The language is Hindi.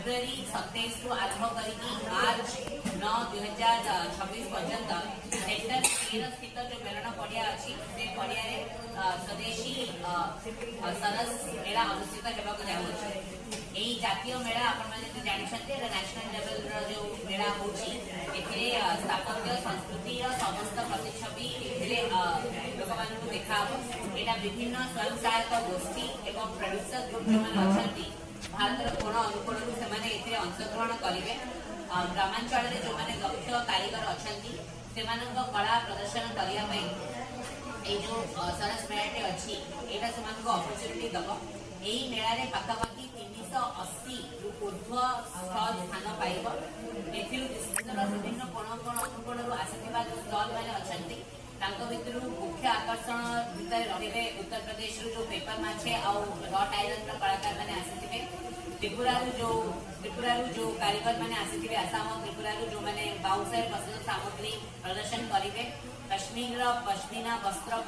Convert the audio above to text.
फेब्रुआरी 27 को आरंभ करके मार्च 9 2026 पर्यंत सेक्टर 13 स्थित जो मेलन पड़िया अच्छी से पड़िया स्वदेशी सरस मेला अनुष्ठित होगा जाऊँगी। यही जातीय मेला आपने जानते नेशनल लेवल जो मेला होची स्थापत्य संस्कृति समस्त प्रतिच्छवि लोक मान देखा यहाँ विभिन्न स्वयं सहायक गोष्ठी एवं प्रोड्यूसर ग्रुप जो अच्छा भारत कोण अनुकूल से अंशग्रहण करेंगे। ग्रामांचल जो मैंने दक्ष कारीगर अच्छा से कला प्रदर्शन करने जो सरस मेलाटे अच्छी यहाँ से अपरच्युनिटी दब। यही मेल पाखापाखि 380 ऊर्ध्व स्टल स्थान पाइब। विभिन्न कोण कोण अनुकूल आसवा जो स्टल मैंने अच्छा भितर मुख्य आकर्षण भितर रे उत्तर प्रदेश जो पेपर माछे आउ रट आयरन कलाकार मैंने आसी त्रिपुरा जो कारीगर मैंने आसी आसाम त्रिपुरा जो मैंने बाउंस प्रस्तुत सामग्री प्रदर्शन करेंगे। कश्मीर पश्मीना वस्त्र